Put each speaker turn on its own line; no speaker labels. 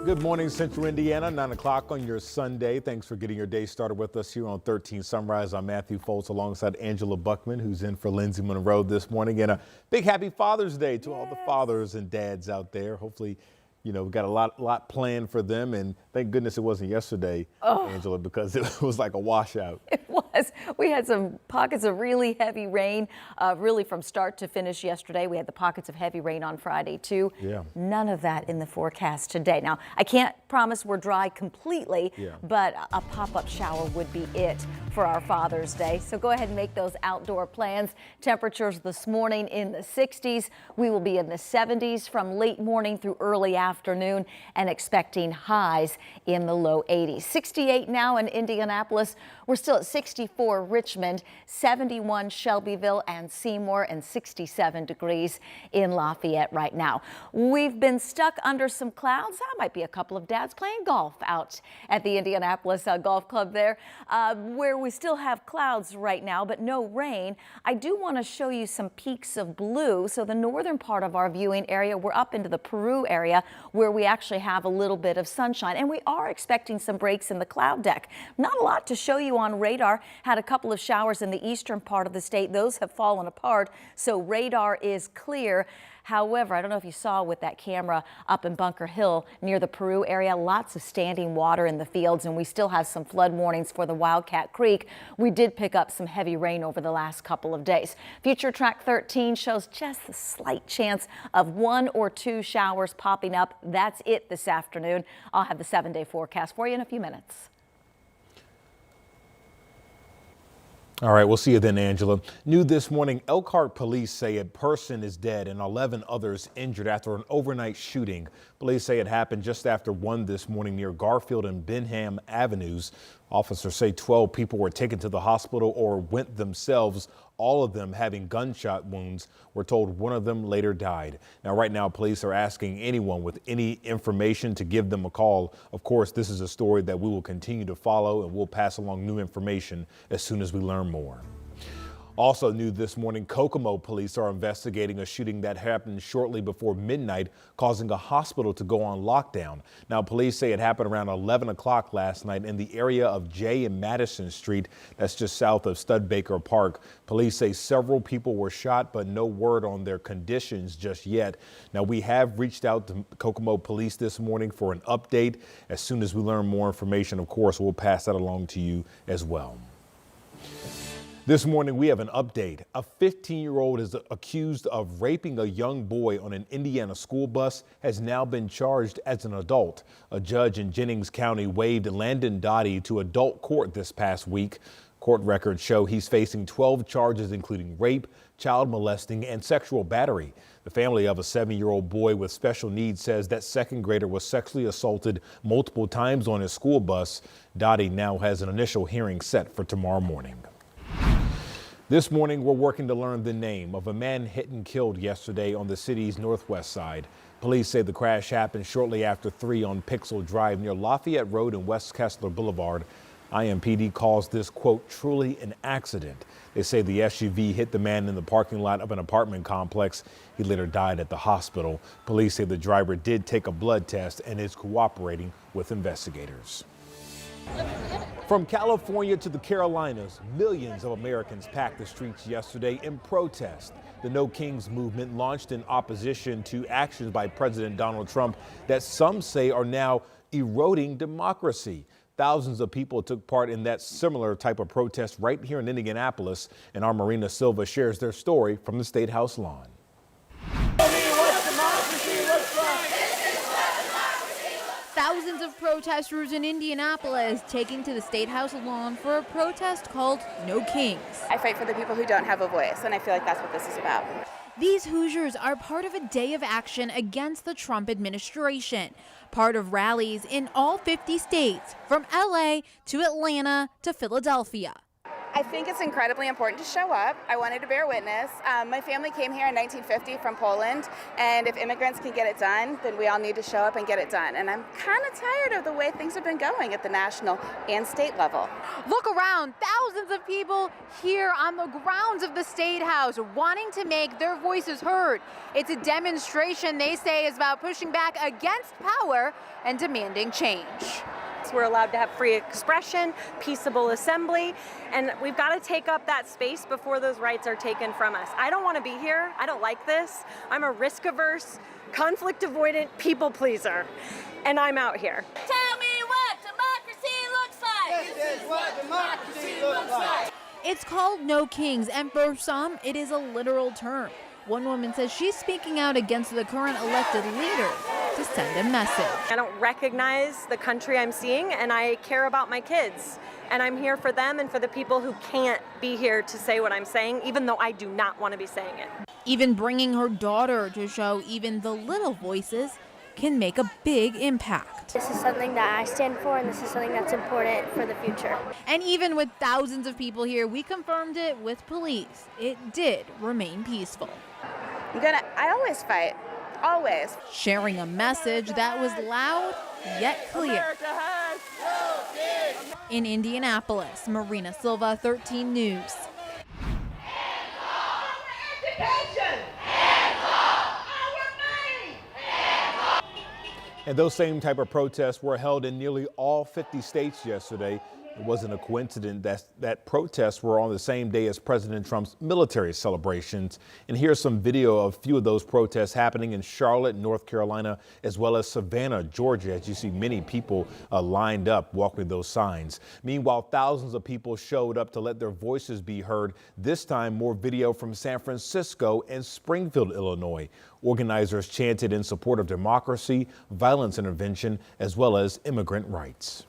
Good morning, Central Indiana, 9 o'clock on your Sunday. Thanks for getting your day started with us here on 13 Sunrise. I'm Matthew Foltz alongside Angela Buckman, who's in for Lindsay Monroe this morning. And a big happy Father's Day to all the fathers and dads out there. Hopefully, you know, we've got a lot planned for them. And thank goodness it wasn't yesterday, Angela, because it was like a washout.
It was. We had some pockets of really heavy rain, really from start to finish yesterday. We had the pockets of heavy rain on Friday, too.
Yeah.
None of that in the forecast today. Now, I can't promise we're dry completely, but a pop-up shower would be it for our Father's Day. So go ahead and make those outdoor plans. Temperatures this morning in the 60s. We will be in the 70s from late morning through early afternoon and expecting highs in the low 80s. 68 now in Indianapolis. We're still at 64 Richmond, 71 Shelbyville and Seymour, and 67 degrees in Lafayette right now. We've been stuck under some clouds. That might be a couple of dads playing golf out at the Indianapolis Golf Club there, where we still have clouds right now, but no rain. I do want to show you some peaks of blue. So the northern part of our viewing area, we're up into the Peru area where we actually have a little bit of sunshine, and we are expecting some breaks in the cloud deck. Not a lot to show you on radar. Had a couple of showers in the eastern part of the state. Those have fallen apart, so radar is clear. However, I don't know if you saw with that camera up in Bunker Hill near the Peru area, lots of standing water in the fields, and we still have some flood warnings for the Wildcat Creek. We did pick up some heavy rain over the last couple of days. Future Track 13 shows just a slight chance of 1 or 2 showers popping up. That's it this afternoon. I'll have the 7-day forecast for you in a few minutes.
All right, we'll see you then, Angela. New this morning, Elkhart police say a person is dead and 11 others injured after an overnight shooting. Police say it happened just after 1 this morning near Garfield and Benham Avenues. Officers say 12 people were taken to the hospital or went themselves, all of them having gunshot wounds. We're told one of them later died. Now, right now, police are asking anyone with any information to give them a call. Of course, this is a story that we will continue to follow, and we'll pass along new information as soon as we learn more. Also new this morning, Kokomo police are investigating a shooting that happened shortly before midnight, causing a hospital to go on lockdown. Now, police say it happened around 11 o'clock last night in the area of J and Madison Street. That's just south of Studbaker Park. Police say several people were shot, but no word on their conditions just yet. Now, we have reached out to Kokomo police this morning for an update. As soon as we learn more information, of course, we'll pass that along to you as well. This morning, we have an update. A 15-year-old is accused of raping a young boy on an Indiana school bus, has now been charged as an adult. A judge in Jennings County waived Landon Dottie to adult court this past week. Court records show he's facing 12 charges, including rape, child molesting, and sexual battery. The family of a 7-year-old boy with special needs says that second grader was sexually assaulted multiple times on his school bus. Dottie now has an initial hearing set for tomorrow morning. This morning, we're working to learn the name of a man hit and killed yesterday on the city's northwest side. Police say the crash happened shortly after 3 on Pixel Drive near Lafayette Road and West Kessler Boulevard. IMPD calls this, quote, truly an accident. They say the SUV hit the man in the parking lot of an apartment complex. He later died at the hospital. Police say the driver did take a blood test and is cooperating with investigators. From California to the Carolinas, millions of Americans packed the streets yesterday in protest. The No Kings movement launched in opposition to actions by President Donald Trump that some say are now eroding democracy. Thousands of people took part in that similar type of protest right here in Indianapolis, and our Marina Silva shares their story from the State House lawn.
Thousands of protesters in Indianapolis taking to the State House lawn for a protest called No Kings.
I fight for the people who don't have a voice, and I feel like that's what this is about.
These Hoosiers are part of a day of action against the Trump administration, part of rallies in all 50 states, from LA to Atlanta to Philadelphia.
I think it's incredibly important to show up. I wanted to bear witness. My family came here in 1950 from Poland, and if immigrants can get it done, then we all need to show up and get it done. And I'm kind of tired of the way things have been going at the national and state level.
Look around, thousands of people here on the grounds of the State House wanting to make their voices heard. It's a demonstration they say is about pushing back against power and demanding change.
We're allowed to have free expression, peaceable assembly, and we've got to take up that space before those rights are taken from us. I don't want to be here. I don't like this. I'm a risk-averse, conflict-avoidant people pleaser, and I'm out here.
Tell me what democracy looks like.
This is what democracy looks like.
It's called No Kings, and for some, it is a literal term. One woman says she's speaking out against the current elected leader to send a message.
I don't recognize the country I'm seeing, and I care about my kids. And I'm here for them and for the people who can't be here to say what I'm saying, even though I do not want to be saying it.
Even bringing her daughter to show even the little voices can make a big impact.
This is something that I stand for, and this is something that's important for the future.
And even with thousands of people here, we confirmed it with police. It did remain peaceful.
I always fight, always.
Sharing a message that was loud yet clear. In Indianapolis, Marina Silva, 13 News.
And those same type of protests were held in nearly all 50 states yesterday. It wasn't a coincidence that protests were on the same day as President Trump's military celebrations. And here's some video of a few of those protests happening in Charlotte, North Carolina, as well as Savannah, Georgia, as you see many people lined up walking those signs. Meanwhile, thousands of people showed up to let their voices be heard. This time, more video from San Francisco and Springfield, Illinois. Organizers chanted in support of democracy, violence intervention, as well as immigrant rights.